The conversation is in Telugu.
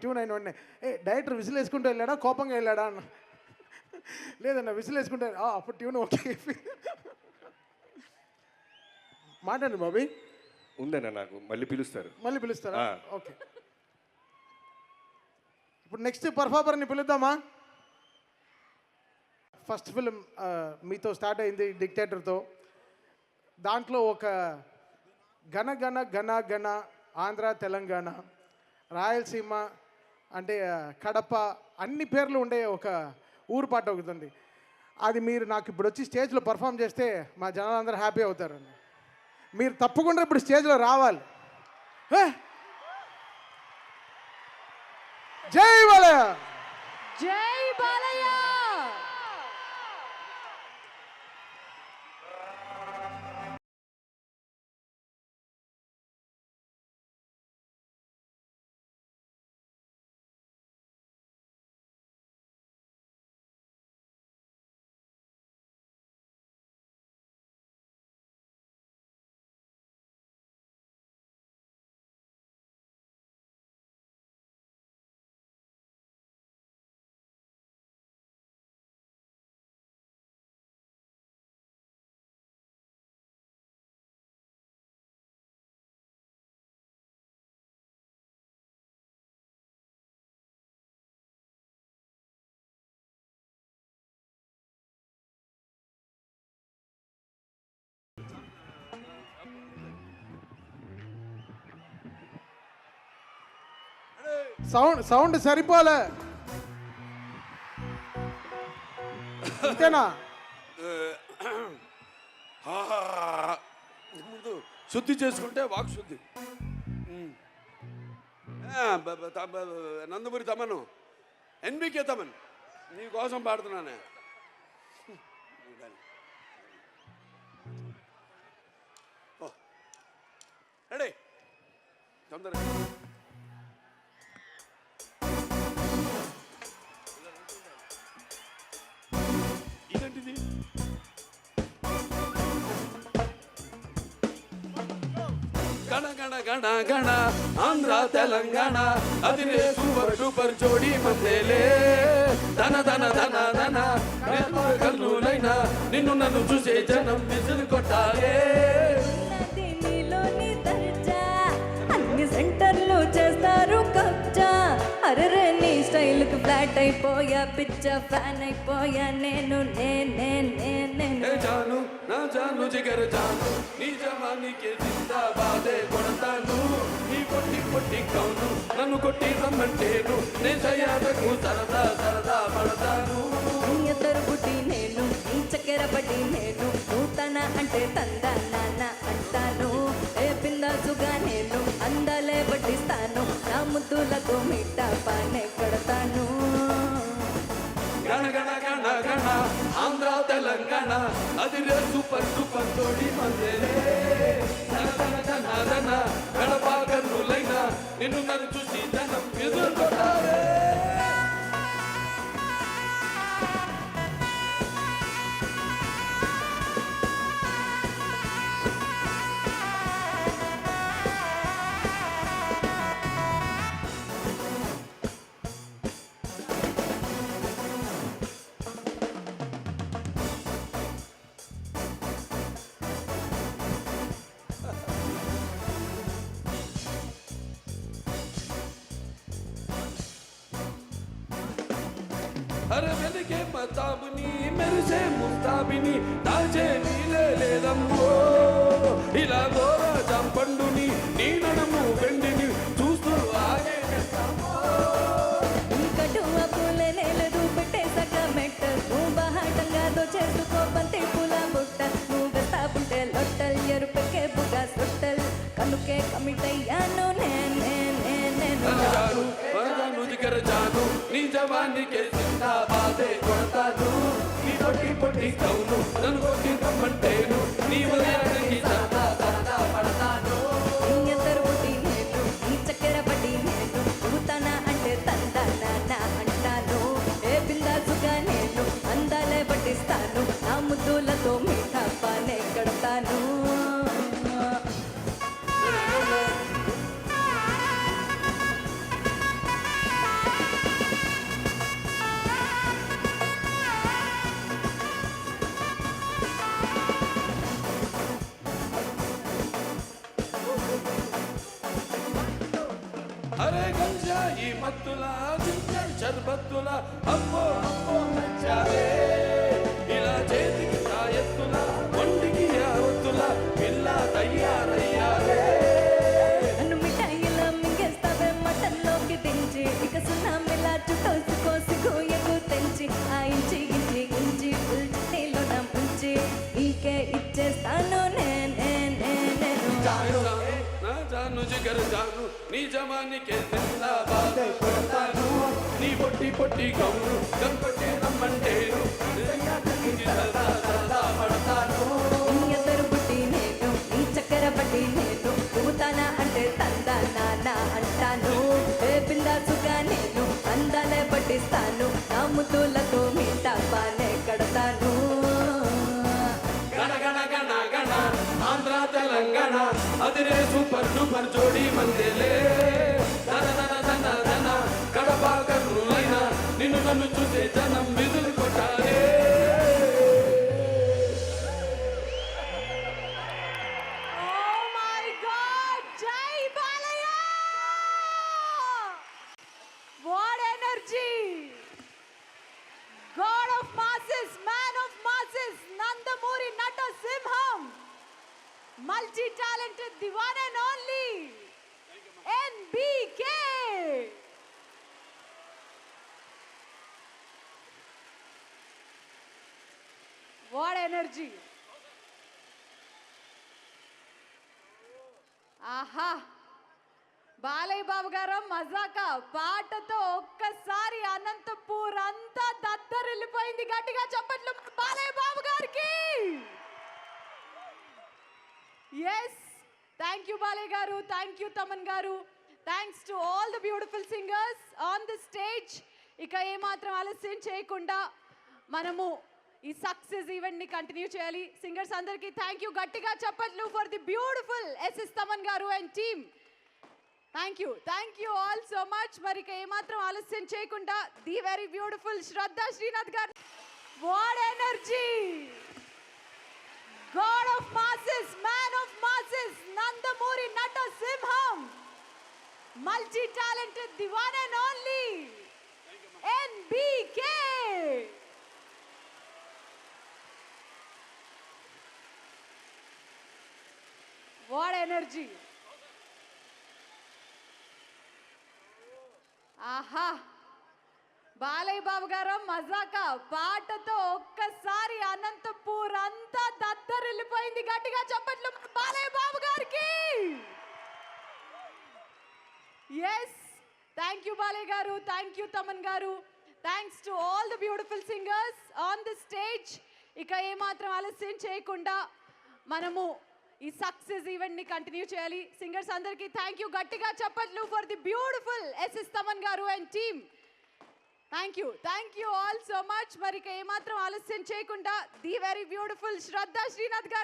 ట్యూన్ అయిన వెంటనే డైరెక్టర్ విజిల్ వేసుకుంటూ వెళ్ళాడా కోపంగా వెళ్ళాడా అన్న. లేదన్న విజిల్ వేసుకుంటే అప్పుడు ట్యూన్ ఓకే. మాట్లాడండి బాబీ. ఉందన్న నాకు మళ్ళీ పిలుస్తారా? ఓకే. ఇప్పుడు నెక్స్ట్ పర్ఫార్మర్ని పిలుద్దామా? ఫస్ట్ ఫిలిం మీతో స్టార్ట్ అయింది డిక్టేటర్తో. దాంట్లో ఒక గణ గణ గణ గణ ఆంధ్ర తెలంగాణ రాయలసీమ అంటే కడప అన్ని పేర్లు ఉండే ఒక ఊరు పాట ఒకటి. అది మీరు నాకు ఇప్పుడు వచ్చి స్టేజ్లో పర్ఫామ్ చేస్తే మా జనాలందరూ హ్యాపీ అవుతారండి. మీరు తప్పకుండా ఇప్పుడు స్టేజ్లో రావాలి. జై బాలయ్య, జై బాలయ్య. సౌండ్ సరిపోలే. అంతేనా? ముందు శుద్ధి చేసుకుంటే వాక్ శుద్ధి. నందమూరి తమను, ఎన్బికే తమన్ నీ కోసం పాడుతున్నానే. రెడీ తొందరగా. ఇదేంటిది? గణ గణ గణ గణ ఆంధ్ర తెలంగాణ అది సూపర్ డూపర్ జోడి మందేలే. ధన ధన ధన ధన కన్నులైనా నిన్ను నన్ను చూసే జనం విసులు కొట్టాలే. అన్ని సెంటర్లు చేస్తారు కబ్జా. అరే నీ స్టైల్కి ఫ్లాట్ అయిపోయా, పిచ్చ ఫ్యాన్ అయిపోయా నేను. జాను నా జాను జిగర్ జాను నీ జవానికి జిందాబాదే కొడతాను. నీ కొట్టి కొట్టి కౌను నన్ను కొట్టి రమ్మంటేను నే సయాదకు సరదా సరదా పడతాను. తరుగుటి నేను నీ చక్కెర పడి నేను నూతన అంటే తందా నాన్న అంటాను. ఏ పిందాసుగా నేను అందాలే పట్టిస్తాను. నా ముద్దులకు మిట్ట పానే కడతాను. గణ గణ గణ గణ ఆంధ్ర తెలంగాణ అది సూపర్ సూపర్ జోడి మందేలే. ధన ధన ధన ధన గడప కన్నులైనా నిన్ను నన్ను చూసి జనం ఎదురు కొట్టాలే. అరే వెలిగే మతాబుని మెరిసే ముస్తాబిని దాచే నీలే లేదమ్మో. ఇలా గోర చంపండుని నీ నడము వెండిని చూస్తూ ఆగే పూలే నేలదు పెట్టేసాక మెట్ట. నువ్వు బహాటంగా దోచేసుకో బంతి పూల బుట్ట. నువ్వు గస్తాపుంటే లొట్టల్ ఎరుపెక్కే బుగా సొట్టల్. కనుకే కమిట్ అయ్యాను జాను జిగర్ జాను నీ జవానికి జిందాబాదే కొడతాను. నీ పొట్టి పొట్టి కౌను నన్ను కొట్టి రమ్మంటేను నీ ఉదయానికి సరదా సరదా పడతాను. తరుగుటి నేను నీ చక్కెర పడి నేను నూతన అంటే తందా నాన్న అంటాను. ఏ బిందాసుగా నేను అందాలే పట్టిస్తాను. నా ముద్దులతో మీఠా పానే కడతాను. గంజాయి మత్తుల జింజర్ షర్బత్తుల అబ్బో అబ్బో నచ్చావే ఇలా చేతికి తాయెత్తుల ఒంటికి యావత్తుల పిల్ల తయ్యారయ్యావే నన్ను మిఠాయిలా మింగేస్తావే మటన్లోకి దించి ఇక సున్నామిలా చుట్టోసుకోసిగో ఎగు తెంచి ఆ ఇంచి ఇంచి ఇంచి నీలో నా ముంచి నీకే ఇచ్చేస్తాను నేను జాను నా జాను జిగరు జాను నీ జమానికే జిందాబాద్ కొడతాను నీ పొట్టి పొట్టి గౌను గంపటే రమ్మంటేను నిజంగా తగ్గించి సరదా సరదా పడతాను నీ ఎదురు బుట్టి నేను నీ చక్కెర బట్టి నేను ఊతానా అంటే తందా నానా అంటాను ఏ బిందాసుగా నేను అందాలే పట్టిస్తాను నా ముద్దులతో మీ టాపానే కడతాను గణ గణ గణ గణ ఆంధ్ర తెలంగాణ అదిరే సూపర్ డూపర్ జోడి మందేలే ధన ధన ధన ధన కడప కర్నూలైన నిన్ను నన్ను చూసే జనం విధులు కొట్టాలే Oh my God! Jai Balaya! What energy! God of masses, man of masses, Nandamuri Nata Simham, multi-talented, the one and only NBK. What energy! ఆహా బాలయ్య బాబు గారు మజాకా పాటతో ఒక్కసారి అనంతపూర్ అంతా దద్దరిల్లిపోయింది గట్టిగా చెప్పట్లు బాలయ్య బాబు గారికి ఎస్ థ్యాంక్ యూ బాలయ్య గారు thank you Thaman garu thanks to all the beautiful singers on the stage ఇక ఏమాత్రం ఆలస్యం చేయకుండా మనము ఈ సక్సెస్ ఈవెంట్ ని కంటిన్యూ చేయాలి సింగర్స్ అందరికీ థ్యాంక్ యూ గట్టిగా చెప్పట్లు for the beautiful SS Thaman garu and team thank you all so much మరి ఇక ఏమాత్రం ఆలస్యం చేయకుండా the very beautiful Shraddha Srinath garu what energy god of masses man of masses Nandamuri Nata Simham multi talented the one and only NBK what energy ఆహా బాలయ్య బాబు గారు మజాకా పాటతో ఒక్కసారి అనంతపూర్ అంతా దద్దరిల్లిపోయింది గట్టిగా చెప్పట్లు బాలయ్య బాబు గారికి ఎస్ థ్యాంక్ యూ బాలయ్య గారు thank you Thaman garu thanks to all the beautiful singers on the stage ఇక ఏమాత్రం ఆలస్యం చేయకుండా మనము ఈ సక్సెస్ ఈవెంట్ ని కంటిన్యూ చేయాలి సింగర్స్ అందరికీ థ్యాంక్ యూ గట్టిగా చెప్పట్లు for the beautiful SS Thaman garu and team thank you all so much మరి ఇక ఏమాత్రం ఆలస్యం చేయకుండా the very beautiful Shraddha Srinath గారు